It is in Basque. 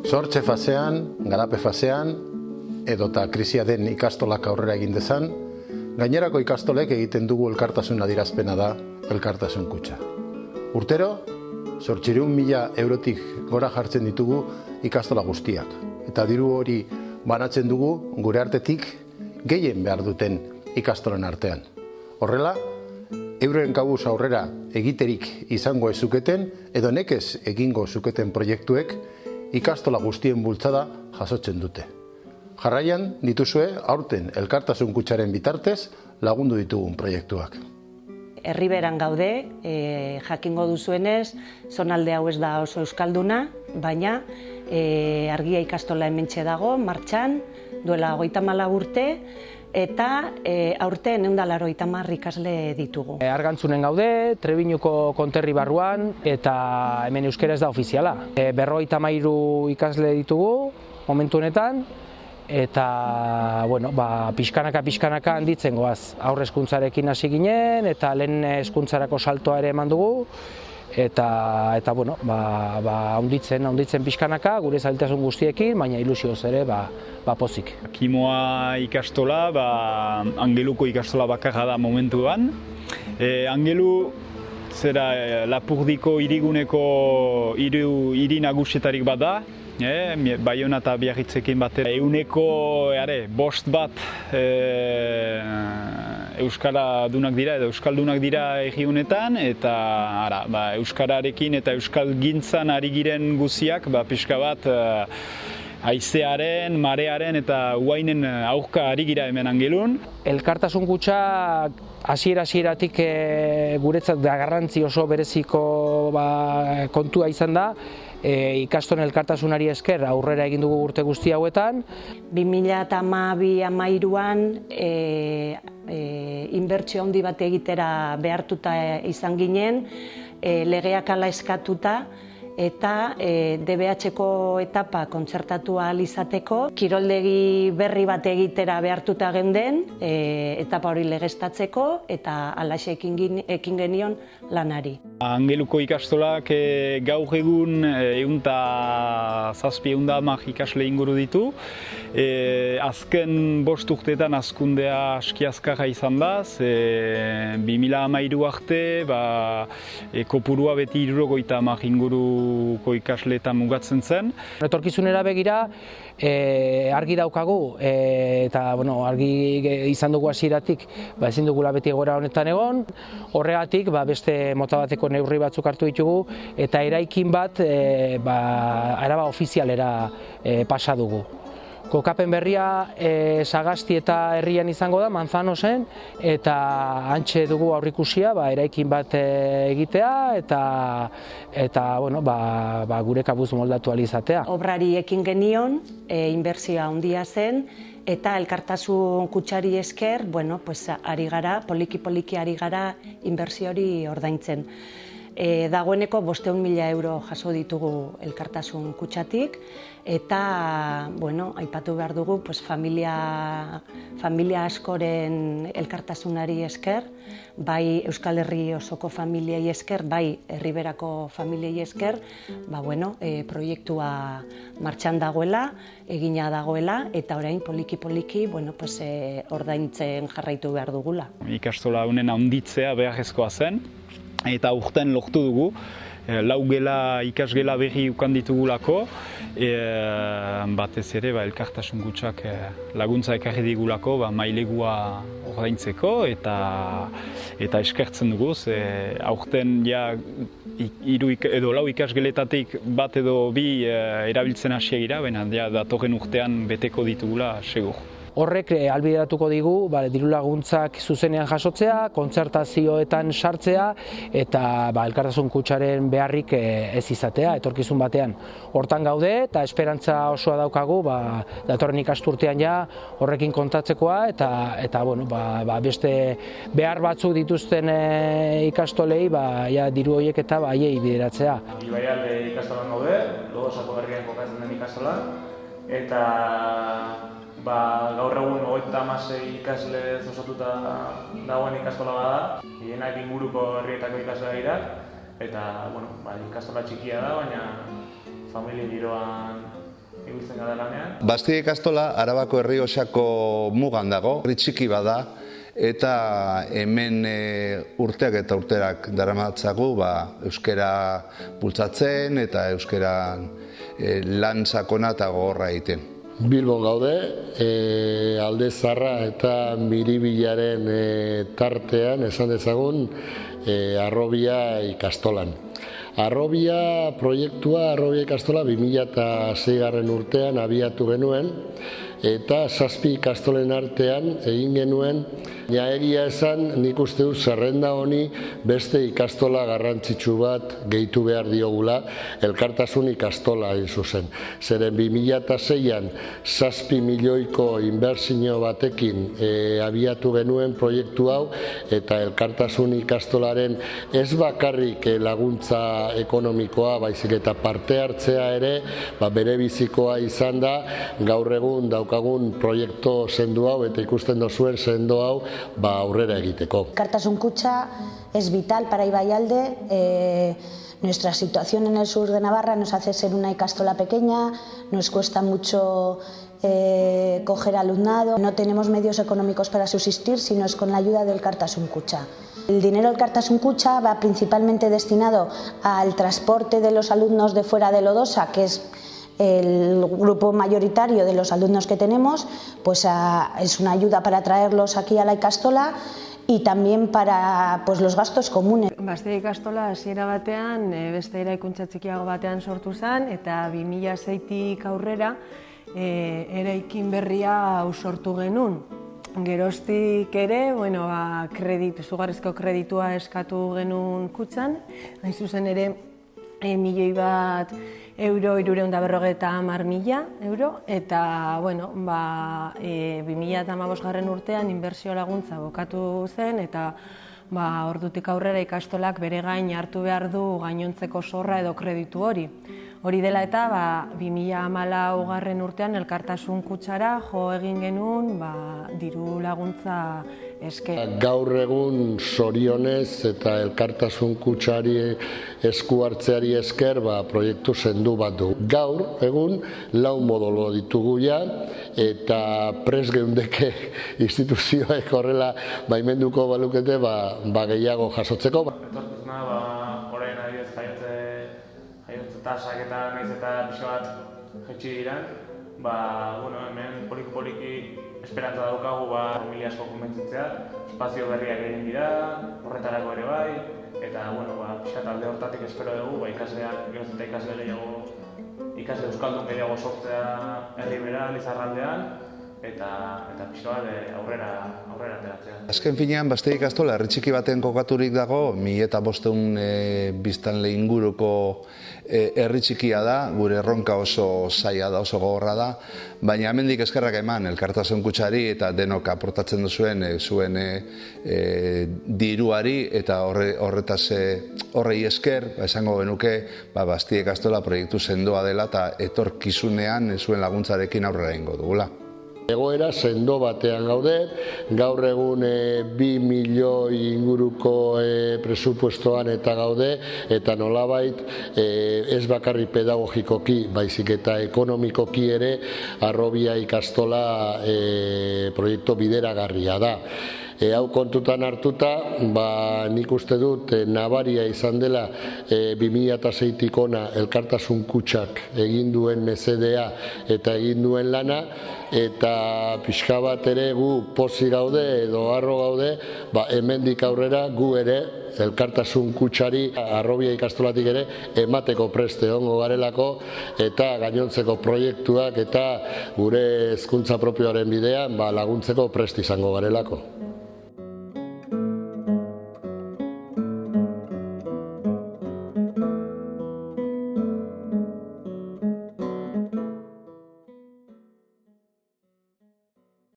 Sortze fasean, garape fasean, edota krisia den ikastolak aurrera egin dezan, gainerako ikastolek egiten dugu elkartasun adierazpena da elkartasun kutxa. Urtero, 800.000 eurotik gora jartzen ditugu ikastola guztiak. Eta diru hori banatzen dugu gure artetik gehien behar duten ikastolen artean. Horrela, euren kabuz aurrera egiterik izango ez zuketen edo nekez egingo zuketen proiektuek ikastola guztien bultzada jasotzen dute. Jarraian dituzue aurten elkartasun kutxaren bitartez lagundu ditugun proiektuak. Herriberan gaude, jakingo duzuenez, zonalde hau ez da oso euskalduna, baina Argia ikastola hementxe dago, martxan, duela 34 urte, eta aurten 180 ikasle ditugu. Argantzunen gaude, Trebiñuko konterri barruan, eta hemen euskera ez da ofiziala. 53 ikasle ditugu momentu honetan, eta pixkanaka handitzen goaz. Aurre hezkuntzarekin hasi ginen, eta lehen hezkuntzarako saltoa ere eman dugu, eta handitzen pixkanaka, gure zailtasun guztiekin, baina ilusioz ere pozik. Kimoa ikastola, Angeluko ikastola bakarra da momentuan. Angelu Lapurdiko hiriguneko hiri nagusietarik bat da. Baiona eta Biarritzekin batera. Euneko 5 euskaradunak dira edo euskaldunak dira herri honetan, eta euskararekin eta euskalgintzan ari giren guziak pixka bat haizearen, marearen eta uainen aurka ari gira hemen Angelun. Elkartasun kutxa hasieratik guretzat da garrantzi oso bereziko kontua izan da. Ikastolen elkartasunari esker aurrera egin dugu urte guzti hauetan. 2012-2013an inbertsio handi bat egitera behartuta izan ginen, legeak hala eskatuta, eta DBH-ko etapa kontzertatu ahal izateko, kiroldegi berri bat egitera behartuta geunden, etapa hori legeztatzeko, eta halaxe ekin genion lanari. Angeluko ikastolak gaur egun 107-110 ikasle inguru ditu. Azken 5 urteetan hazkundea aski azkarra izan da, 2013 arte kopurua beti 70 inguruko ikasleetan mugatzen zen. Etorkizunera begira argi daukagu, eta argi izan dugu hasieratik ezin dugula beti egoera honetan egon. Horregatik beste mota bateko neurri batzuk hartu ditugu, eta eraikin bat araba ofizialera pasa dugu. Kokapen berria Sagasti eta herrian izango da, Manzanosen, eta hantxe dugu aurrikusia eraikin bat egitea eta gure kabuz moldatu ahal izatea. Obrari ekin genion, inbertsioa handia zen, eta elkartasun kutxari esker, ari gara, poliki ari gara inbertsio hori ordaintzen. Dagoeneko 500.000 euro jaso ditugu elkartasun kutxatik, eta aipatu behar dugu familia askoren elkartasunari esker, bai Euskal Herri osoko familiei esker, bai Herriberako familiei esker, proiektua martxan dagoela, egina dagoela, eta orain poliki ordaintzen jarraitu behar dugula. Ikastola honen handitzea beharrezkoa zen, eta urten lortu dugu, 4 ikasgela berri ukan ditugulako, batez ere elkartasun kutxak laguntza ekarri digulako mailegua ordaintzeko, eta eskertzen dugu, aurten 4 edo 4 ikasgeletatik 1 edo 2 erabiltzen hasi gira, baina datorren urtean beteko ditugula segur. Horrek ahalbideratuko digu diru laguntzak zuzenean jasotzea, kontzertazioetan sartzea, eta elkartasun kutxaren beharrik ez izatea, etorkizun batean. Hortan gaude, eta esperantza osoa daukagu, datorren ikasturtean horrekin kontatzekoa, eta beste behar batzuk dituzten ikastolei diru horiek eta haiei bideratzea. Ibaialde ikastolan gaude, Lodosako berrian kokatzen den ikastolan, eta gaur egun 36 ikasle osatuta dagoen ikastola bada, gehienak inguruko herrietako ikasleak dira, eta ikastola txikia da, baina familia giroan ibiltzen gara lanean. Bastide ikastola Arabako Errioxako mugan dago, herri txiki bada, eta hemen urteak eta urterak daramatzagu euskara bultzatzen eta euskara lan sakona eta gogorra egiten. Bilbon gaude, Alde Zarra eta Miribilaren tartean esan dezagun Harrobia ikastolan. Harrobia proiektua, Harrobia ikastola 2006 urtean abiatu genuen eta 7 ikastolen artean egin genuen, egia esan nik uste dut zerrenda honi beste ikastola garrantzitsu bat gehitu behar diogula, elkartasun ikastola hain zuzen. Zeren 2006an 7 milioiko inbertsio batekin abiatu genuen proiektu hau eta elkartasun ikastolaren ez bakarrik laguntza ekonomikoa, baizik eta parte hartzea ere bere bizikoa izan da gaur egun daukagun proiektu sendo hau eta ikusten dozuen sendo hau aurrera egiteko. Elkartasun Kutxa es vital para Ibaiyalde. Nuestra situación en el sur de Navarra nos hace ser una ikastola pequeña, nos cuesta mucho coger alumnado, no tenemos medios económicos para subsistir, sino es con la ayuda del Elkartasun Kutxa. El dinero del Elkartasun Kutxa va principalmente destinado al transporte de los alumnos de fuera de Lodosa, que es el grupo mayoritario de los alumnos que tenemos, pues es una ayuda para traerlos aquí a la ikastola y también para los gastos comunes. Bastide ikastola hasiera batean beste eraikuntza txikiago batean sortu zen eta 2006tik aurrera eraikin berria sortu genuen. Geroztik ere, izugarrizko kreditua eskatu genuen kutxan, hain zuzen ere €1.000.000 €350.000 eta 2015 urtean inbertsio laguntza bukatu zen eta ordutik aurrera ikastolak bere gain hartu behar du gainontzeko zorra edo kreditu hori. Hori dela eta 2014 urtean Elkartasun Kutxara jo egin genuen diru laguntza esker. Gaur egun zorionez eta Elkartasun Kutxari esku hartzeari esker proiektu sendu bat du. Gaur egun 4 modolo ditugu ja eta prest geundeke instituzioek horrela baimenduko balukete gehiago jasotzeko. Etorkizuna orain adibidez jaiotze tasak eta nahiz eta pixka bat jaitsi diren, hemen poliki esperantza daukagu familia asko konbentzitzea, espazio berriak egin dira, horretarako ere bai, eta pixka talde hortatik espero dugu ikasleak, geroz eta ikasle euskaldun gehiago sortzea herri bera, Lizarraldean, eta pixka bat aurrera ateratzea. Azken finean, Bastide ikastola herri txiki baten kokaturik dago, 1500 biztanle inguruko herri txikia da, gure erronka oso zaila da, oso gogorra da, baina hemendik eskerrak eman Elkartasun Kutxari eta denok aportatzen duzuen zuen diruari eta horrei esker, esango genuke, Bastide ikastola proiektu sendoa dela eta etorkizunean zuen laguntzarekin aurrera egingo dugula. Egoera sendo batean gaude, gaur egun 2 milioi inguruko presupuestoan eta gaude, eta nolabait ez bakarri pedagogikoki, baizik eta ekonomikoki ere Harrobia ikastola proiektu bideragarria da. Hau kontutan hartuta, nik uste dut nabaria izan dela 2006tik ona Elkartasun Kutxak egin duen mesedea eta egin duen lana, eta pixka bat ere gu pozik gaude edo harro gaude, hemendik aurrera gu ere Elkartasun Kutxari Harrobia ikastolatik ere emateko preste egongo garelako eta gainontzeko proiektuak eta gure hezkuntza propioaren bidean laguntzeko prest izango garelako.